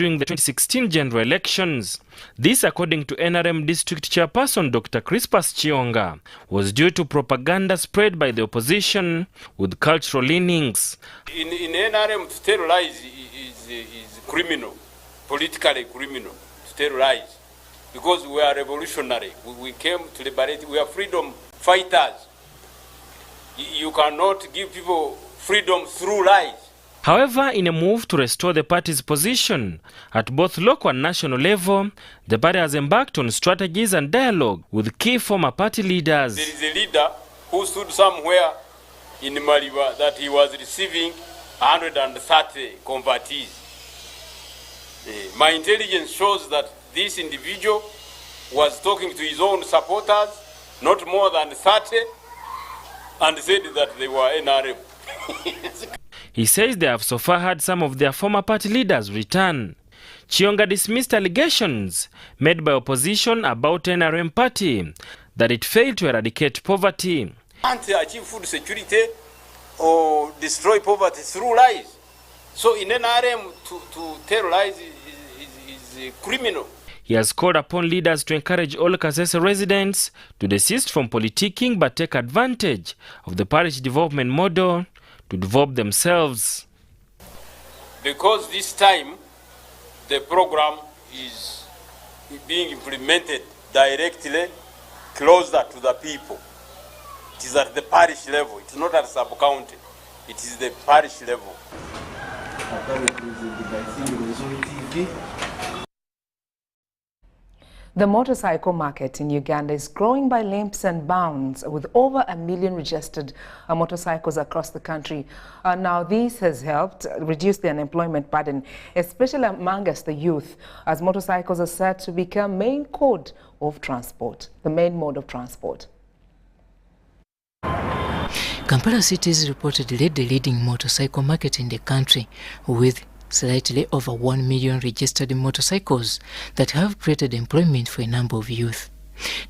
during the 2016 general elections. This, according to NRM District Chairperson Dr. Crispus Chionga, was due to propaganda spread by the opposition with cultural leanings. In NRM, to terrorize is criminal, politically criminal, to terrorize. Because we are revolutionary. We came to liberate. We are freedom fighters. You cannot give people freedom through lies. However, in a move to restore the party's position at both local and national level, the party has embarked on strategies and dialogue with key former party leaders. There is a leader who stood somewhere in Mariba that he was receiving 130 convertees. My intelligence shows that this individual was talking to his own supporters, not more than 30, and said that they were NRM. He says they have so far had some of their former party leaders return. Chionga dismissed allegations made by opposition about NRM party that it failed to eradicate poverty. Can't achieve food security or destroy poverty through lies. So in NRM, to terrorize is criminal. He has called upon leaders to encourage all Kasese residents to desist from politicking but take advantage of the parish development model to develop themselves. Because this time the program is being implemented directly closer to the people. It is at the parish level. It's not at sub-county. It is the parish level. The motorcycle market in Uganda is growing by leaps and bounds, with over 1 million registered motorcycles across the country. Now, this has helped reduce the unemployment burden, especially amongst the youth, as motorcycles are set to become the main mode of transport. Kampala City is reportedly the leading motorcycle market in the country, with slightly over 1 million registered motorcycles that have created employment for a number of youth.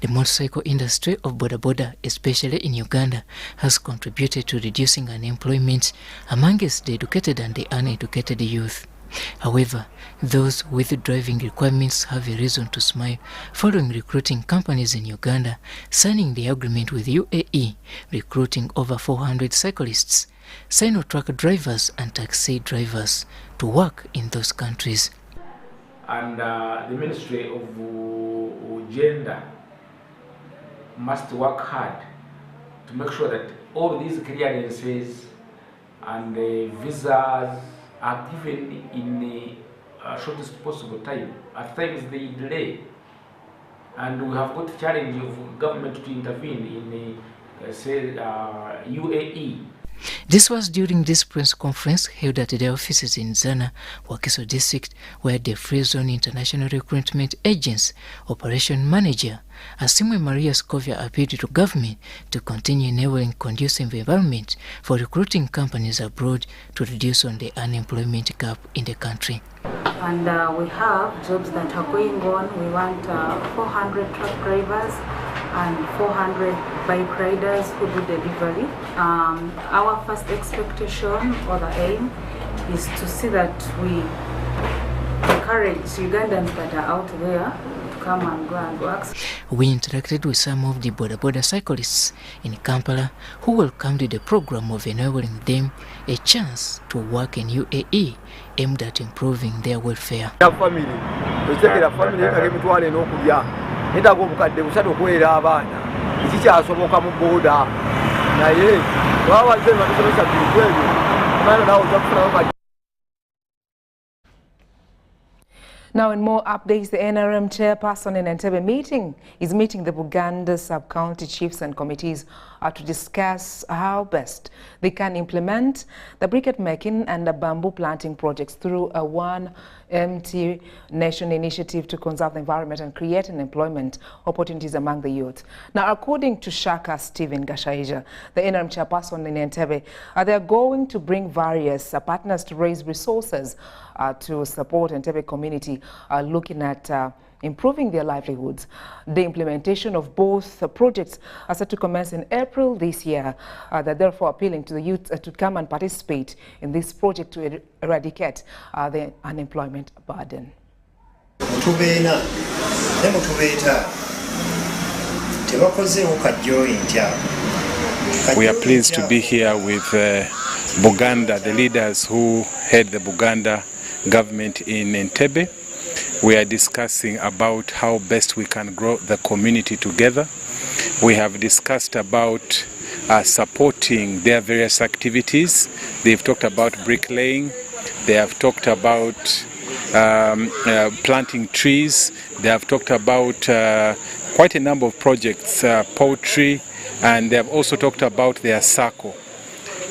The motorcycle industry of Boda Boda, especially in Uganda, has contributed to reducing unemployment amongst the educated and the uneducated youth. However, those with driving requirements have a reason to smile following recruiting companies in Uganda signing the agreement with UAE, recruiting over 400 cyclists, Sino-truck drivers and taxi drivers to work in those countries. And the Ministry of Gender must work hard to make sure that all these clearances and visas are given in the shortest possible time. At times they delay, and we have got the challenge of government to intervene in UAE. This was during this press conference held at their offices in Zana, Wakiso District, where the Free Zone International Recruitment Agency Operation Manager, Asimwe Maria Scovia, appealed to government to continue enabling conducive environment for recruiting companies abroad to reduce on the unemployment gap in the country. And we have jobs that are going on. We want 400 truck drivers and 400 bike riders who do delivery. Our first expectation or the aim is to see that we encourage Ugandans that are out there to come and go and work. We interacted with some of the Boda Boda cyclists in Kampala who welcomed the program of enabling them a chance to work in UAE aimed at improving their welfare. Now, in more updates, the NRM chairperson in Entebbe is meeting the Buganda sub-county chiefs and committees to discuss how best they can implement the briquette making and the bamboo planting projects through a One MT Nation initiative to conserve the environment and create employment opportunities among the youth. Now, according to Shaka Stephen Gashaija, the NRM chairperson in Entebbe, they are going to bring various partners to raise resources to support Entebbe community looking at improving their livelihoods. The implementation of both projects are set to commence in April this year. They're therefore appealing to the youth to come and participate in this project to eradicate the unemployment burden. We are pleased to be here with Buganda, the leaders who head the Buganda government in Entebbe. We are discussing about how best we can grow the community together. We have discussed about supporting their various activities. They've talked about bricklaying. They have talked about planting trees. They have talked about quite a number of projects, poultry, and they have also talked about their circle.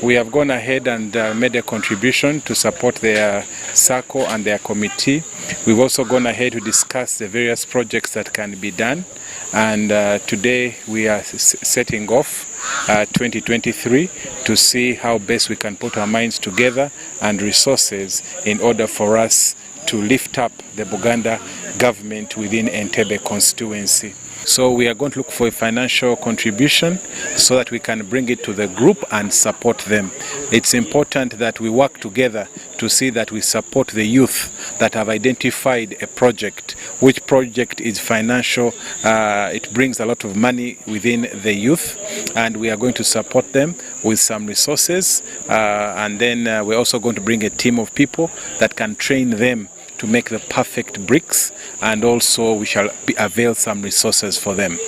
We have gone ahead and made a contribution to support their circle and their committee. We've also gone ahead to discuss the various projects that can be done, and today we are setting off 2023 to see how best we can put our minds together and resources in order for us to lift up the Buganda government within Entebbe constituency. So we are going to look for a financial contribution so that we can bring it to the group and support them. It's important that we work together to see that we support the youth that have identified a project. Which project is financial, it brings a lot of money within the youth, and we are going to support them with some resources, and then we're also going to bring a team of people that can train them to make the perfect bricks, and also we shall avail some resources for them.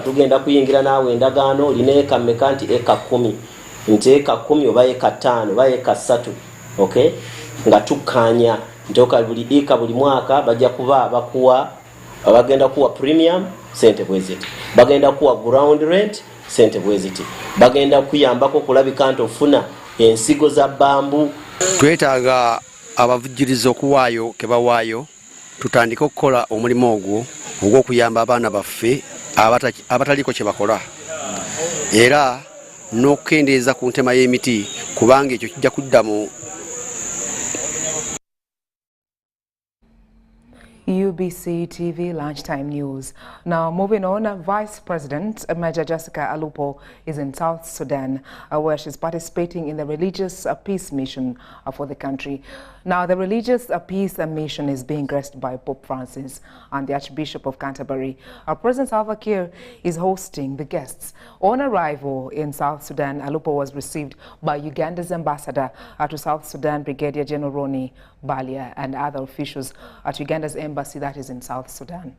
Tugenda kuyingira naawe endagaano olina eka mmeka nti eka 10 nti eka 10 oba eka 5 oba eka 3, okay, nga tukkaanya ntoka buli eka buli mwaka bajja kuba bakuwa bagenda kuwa premium sente bweziti, bagenda kuwa ground rent sente bweziti, bagenda kuyambako kulabika nti ofuna ensigo za bambu. Twetaaga abavujiriza okuwaayo ke bawaayo tutandika okukola omulimu ogwo ogw'okuyamba abaana baffe abataliko kye bakola, era n'okukendeeza ku ntema y'emiti kubanga ekyo kijja kudda mu UBC TV Lunchtime News. Now moving on, Vice President Major Jessica Alupo is in South Sudan, where she's participating in the religious peace mission for the country. Now the religious peace mission is being graced by Pope Francis and the Archbishop of Canterbury. President Salva Kiir is hosting the guests. On arrival in South Sudan, Alupo was received by Uganda's ambassador to South Sudan, Brigadier General Ronnie Balia, and other officials at Uganda's embassy that is in South Sudan.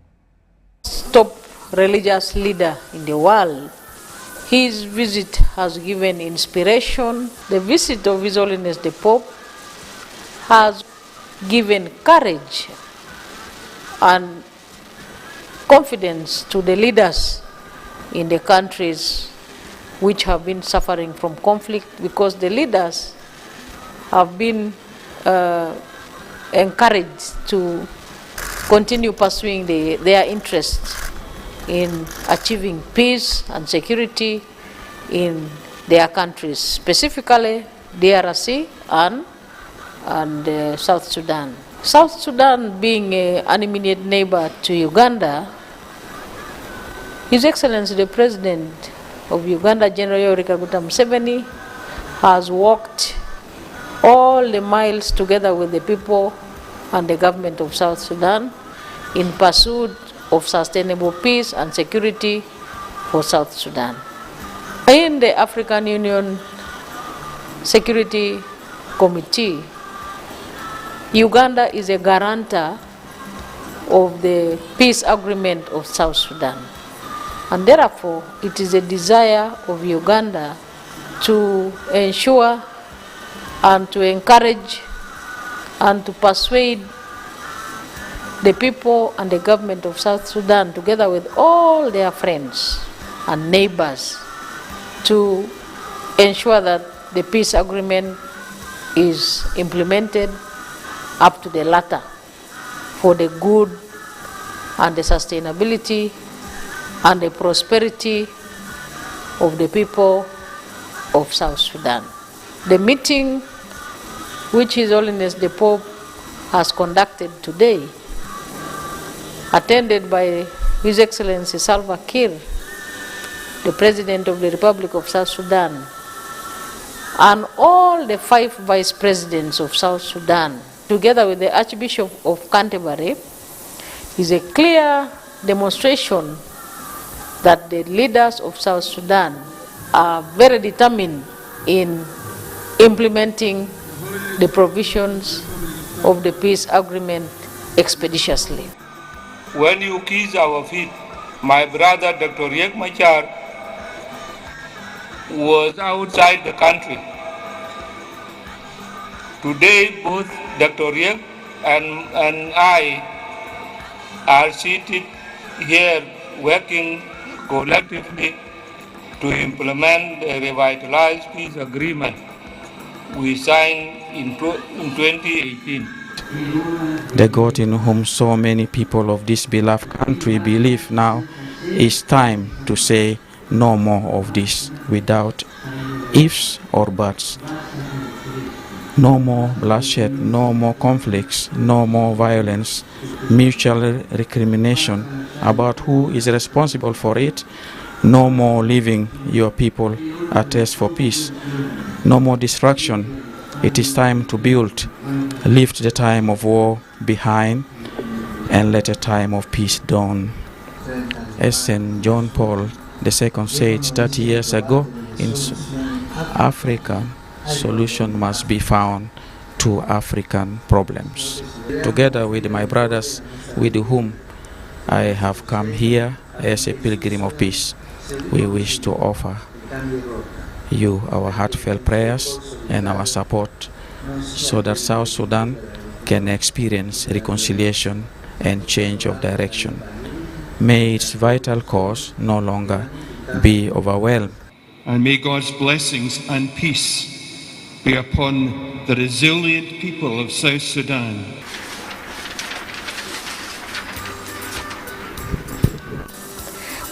Top religious leader in the world. His visit has given inspiration. The visit of His Holiness the Pope has given courage and confidence to the leaders in the countries which have been suffering from conflict, because the leaders have been encouraged to continue pursuing their interests in achieving peace and security in their countries, specifically DRC and South Sudan. South Sudan, being an immediate neighbor to Uganda, His Excellency the President of Uganda, General Yoweri Kaguta Museveni, has walked all the miles together with the people and the government of South Sudan in pursuit of sustainable peace and security for South Sudan. In the African Union Security Committee, Uganda is a guarantor of the peace agreement of South Sudan, and therefore it is a desire of Uganda to ensure and to encourage and to persuade the people and the government of South Sudan, together with all their friends and neighbors, to ensure that the peace agreement is implemented up to the latter for the good and the sustainability and the prosperity of the people of South Sudan. The meeting which His Holiness the Pope has conducted today attended by His Excellency Salva Kiir, the President of the Republic of South Sudan, and all the 5 Vice Presidents of South Sudan, together with the Archbishop of Canterbury, is a clear demonstration that the leaders of South Sudan are very determined in implementing the provisions of the peace agreement expeditiously. When you kiss our feet, my brother Dr. Riek Machar was outside the country. Today, both Dr. Riek and I are seated here working collectively to implement the revitalized peace agreement we signed in 2018. The God in whom so many people of this beloved country believe now, is time to say no more of this without ifs or buts. No more bloodshed, no more conflicts, no more violence, mutual recrimination about who is responsible for it, no more leaving your people at rest for peace, no more destruction. It is time to build, leave the time of war behind, and let a time of peace dawn. As St. John Paul II said 30 years ago, in Africa, solution must be found to African problems. Together with my brothers with whom I have come here as a pilgrim of peace, we wish to offer you our heartfelt prayers and our support so that South Sudan can experience reconciliation and change of direction. May its vital cause no longer be overwhelmed. And may God's blessings and peace be upon the resilient people of South Sudan.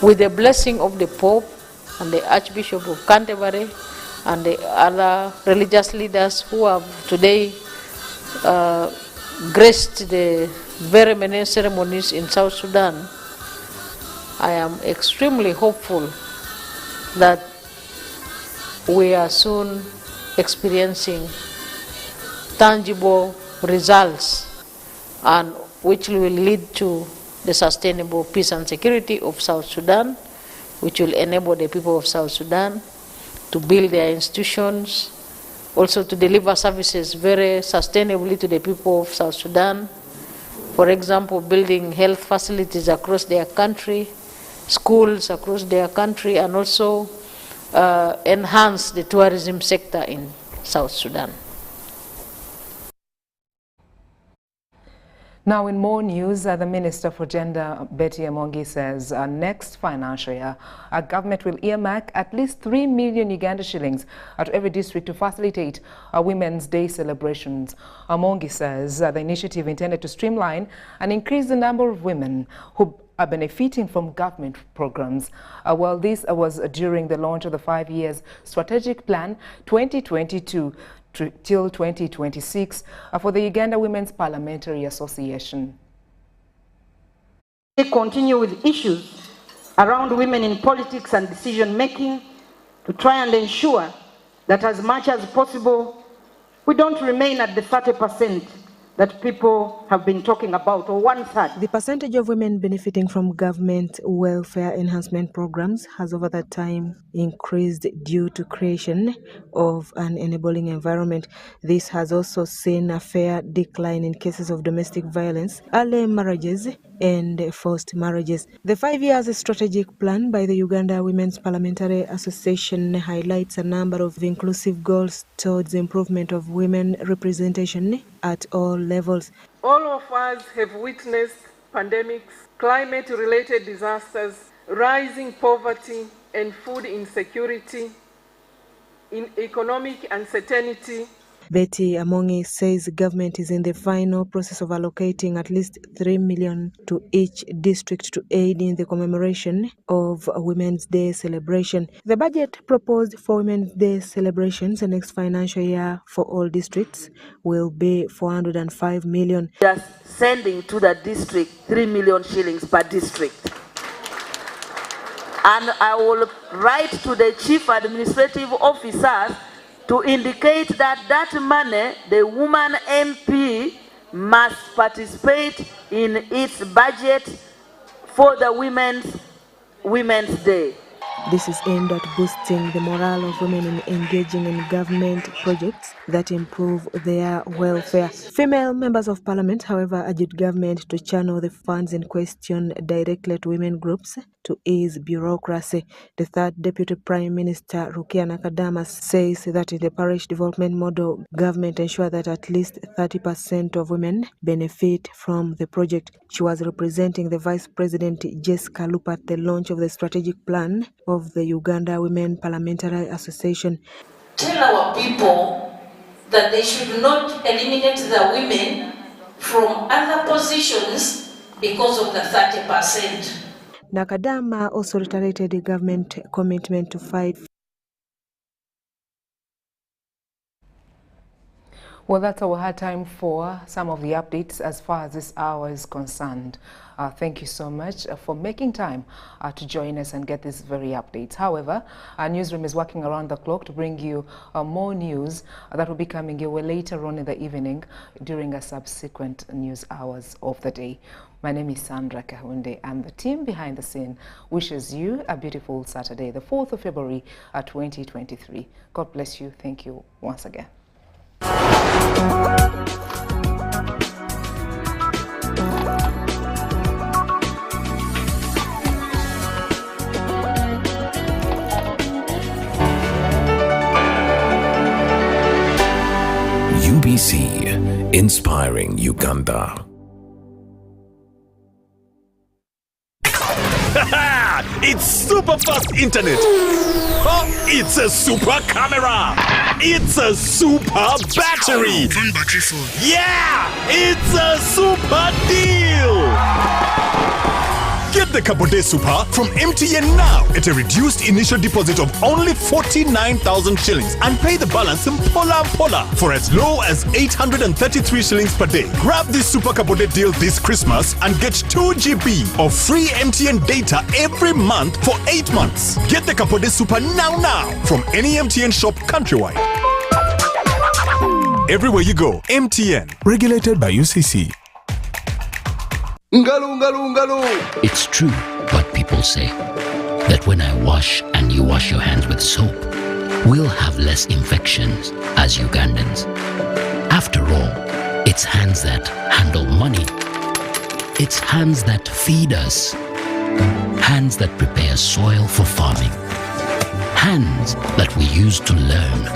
With the blessing of the Pope and the Archbishop of Canterbury and the other religious leaders who have today graced the very many ceremonies in South Sudan, I am extremely hopeful that we are soon experiencing tangible results and which will lead to the sustainable peace and security of South Sudan, which will enable the people of South Sudan to build their institutions, also to deliver services very sustainably to the people of South Sudan. For example, building health facilities across their country, schools across their country, and also enhance the tourism sector in South Sudan. Now, in more news, the Minister for Gender, Betty Amongi, says next financial year, our government will earmark at least 3 million Uganda shillings at every district to facilitate Women's Day celebrations. Amongi says the initiative intended to streamline and increase the number of women who are benefiting from government programs. Well, this was during the launch of the 5 years strategic plan 2022 till 2026 for the Uganda Women's Parliamentary Association. We continue with issues around women in politics and decision making to try and ensure that as much as possible we don't remain at the 30% that people have been talking about, or 1/3. The percentage of women benefiting from government welfare enhancement programs has over that time increased due to creation of an enabling environment. This has also seen a fair decline in cases of domestic violence, early marriages, and forced marriages. The 5 years strategic plan by the Uganda Women's Parliamentary Association highlights a number of inclusive goals towards the improvement of women representation at all levels. All of us have witnessed pandemics, climate-related disasters, rising poverty and food insecurity, in economic uncertainty. Betty Amongi says government is in the final process of allocating at least 3 million to each district to aid in the commemoration of Women's Day celebration. The budget proposed for Women's Day celebrations the next financial year for all districts will be 405 million. Just sending to the district 3 million shillings per district. And I will write to the chief administrative officers to indicate that that money, the woman MP must participate in its budget for the Women's Day. This is aimed at boosting the morale of women in engaging in government projects that improve their welfare. Female members of parliament, however, urged government to channel the funds in question directly to women groups to ease bureaucracy. The third Deputy Prime Minister, Rukia Nakadama, says that in the parish development model, government ensure that at least 30% of women benefit from the project. She was representing the Vice President, Jessica Lupa, at the launch of the strategic plan of the Uganda Women Parliamentary Association. Tell our people that they should not eliminate the women from other positions because of the 30%. Nakadama also reiterated the government commitment to fight. Well, that's all we had time for. Some of the updates as far as this hour is concerned. Thank you so much for making time to join us and get these very updates. However, our newsroom is working around the clock to bring you more news that will be coming your way later on in the evening during a subsequent news hours of the day. My name is Sandra Kahunde, and the team behind the scene wishes you a beautiful Saturday, the 4th of February 2023. God bless you. Thank you once again. UBC, inspiring Uganda. It's super fast internet. Oh, it's a super camera. It's a super battery. Phone battery full. Yeah, it's a super deal. Get the Kabode Super from MTN now at a reduced initial deposit of only 49,000 shillings and pay the balance in Pola for as low as 833 shillings per day. Grab this Super Kabode deal this Christmas and get 2 GB of free MTN data every month for 8 months. Get the Kabode Super now from any MTN shop countrywide. Everywhere you go, MTN. Regulated by UCC. It's true what people say, that when I wash and you wash your hands with soap, we'll have less infections as Ugandans. After all, it's hands that handle money. It's hands that feed us. Hands that prepare soil for farming. Hands that we use to learn.